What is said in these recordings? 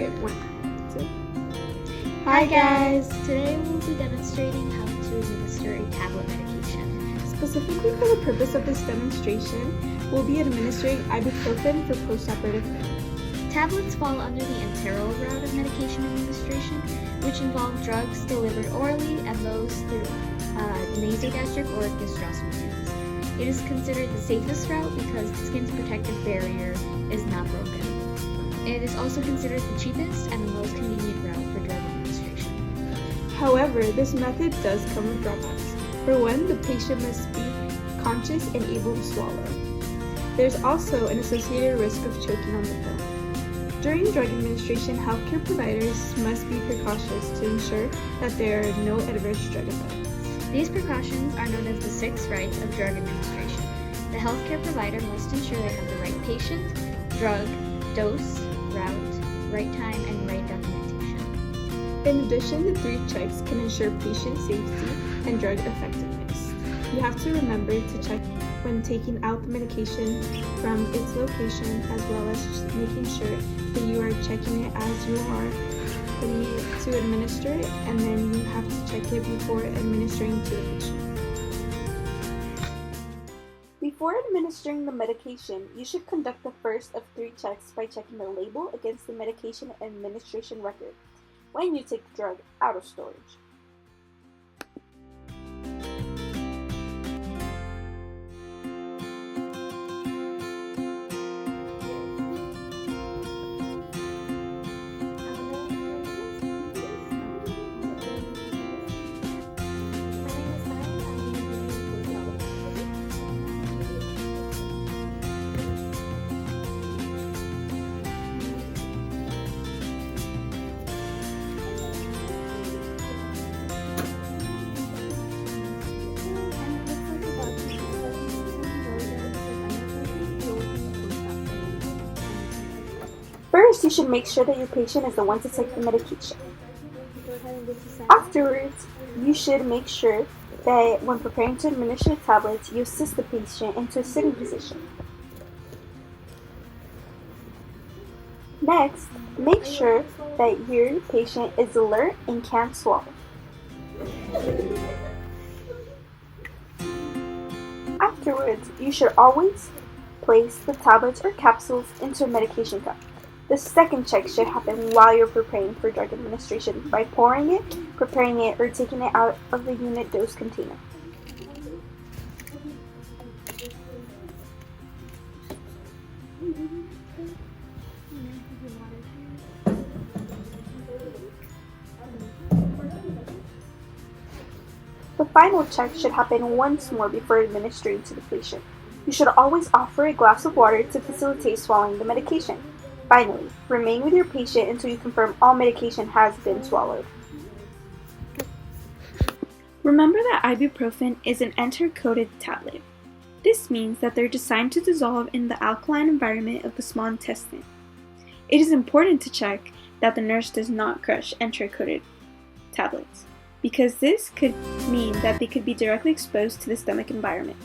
Okay, one, two. Hi guys! Today we'll be demonstrating how to administer a tablet medication. Specifically for the purpose of this demonstration, we'll be administering ibuprofen for postoperative pain. Tablets fall under the enteral route of medication administration, which involve drugs delivered orally and those through nasogastric or gastrostomy tubes. It is considered the safest route because the skin's protective barrier is not broken. It is also considered the cheapest and the most convenient route for drug administration. However, this method does come with drawbacks. For one, the patient must be conscious and able to swallow. There's also an associated risk of choking on the pill. During drug administration, healthcare providers must be precautious to ensure that there are no adverse drug effects. These precautions are known as the 6 rights of drug administration. The healthcare provider must ensure they have the right patient, drug, dose, route, right time, and right documentation. In addition, the 3 checks can ensure patient safety and drug effectiveness. You have to remember to check when taking out the medication from its location, as well as making sure that you are checking it as you are ready to administer it, and then you have to check it before administering to the patient. Before administering the medication, you should conduct the first of 3 checks by checking the label against the medication administration record when you take the drug out of storage. First, you should make sure that your patient is the one to take the medication. Afterwards, you should make sure that when preparing to administer the tablets, you assist the patient into a sitting position. Next, make sure that your patient is alert and can swallow. Afterwards, you should always place the tablets or capsules into a medication cup. The second check should happen while you're preparing for drug administration by pouring it, preparing it, or taking it out of the unit dose container. The final check should happen once more before administering to the patient. You should always offer a glass of water to facilitate swallowing the medication. Finally, remain with your patient until you confirm all medication has been swallowed. Remember that ibuprofen is an enteric-coated tablet. This means that they're designed to dissolve in the alkaline environment of the small intestine. It is important to check that the nurse does not crush enteric-coated tablets, because this could mean that they could be directly exposed to the stomach environment.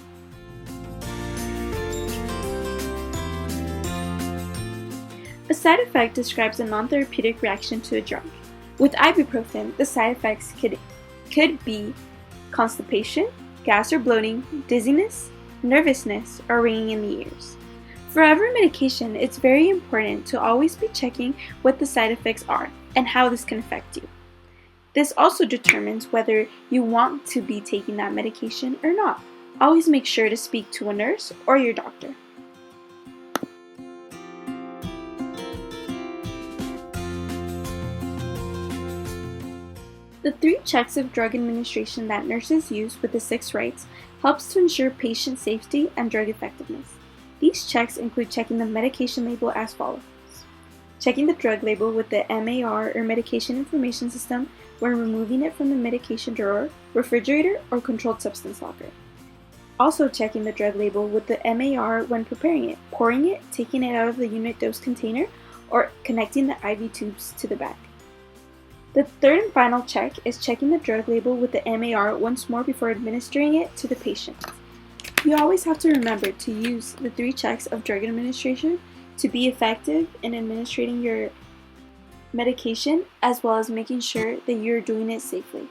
A side effect describes a non-therapeutic reaction to a drug. With ibuprofen, the side effects could be constipation, gas or bloating, dizziness, nervousness, or ringing in the ears. For every medication, it's very important to always be checking what the side effects are and how this can affect you. This also determines whether you want to be taking that medication or not. Always make sure to speak to a nurse or your doctor. The 3 checks of drug administration that nurses use with the 6 rights helps to ensure patient safety and drug effectiveness. These checks include checking the medication label as follows. Checking the drug label with the MAR or Medication Information System when removing it from the medication drawer, refrigerator, or controlled substance locker. Also checking the drug label with the MAR when preparing it, pouring it, taking it out of the unit dose container, or connecting the IV tubes to the bag. The third and final check is checking the drug label with the MAR once more before administering it to the patient. You always have to remember to use the 3 checks of drug administration to be effective in administering your medication, as well as making sure that you're doing it safely.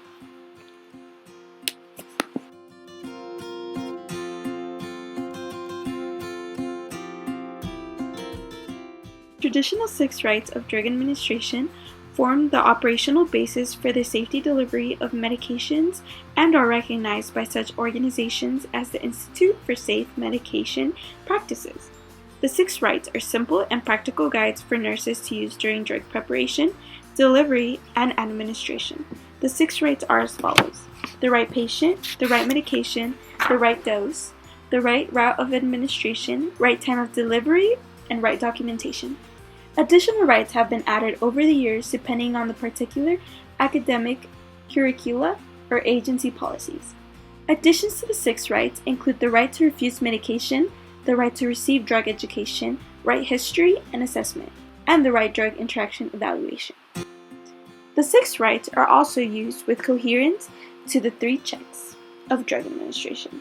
Traditional 6 rights of drug administration form the operational basis for the safety delivery of medications and are recognized by such organizations as the Institute for Safe Medication Practices. The 6 rights are simple and practical guides for nurses to use during drug preparation, delivery, and administration. The 6 rights are as follows: the right patient, the right medication, the right dose, the right route of administration, right time of delivery, and right documentation. Additional rights have been added over the years depending on the particular academic curricula or agency policies. Additions to the 6 rights include the right to refuse medication, the right to receive drug education, right history and assessment, and the right drug interaction evaluation. The 6 rights are also used with coherence to the 3 checks of drug administration.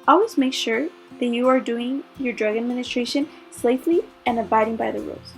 Always make sure that you are doing your drug administration safely and abiding by the rules.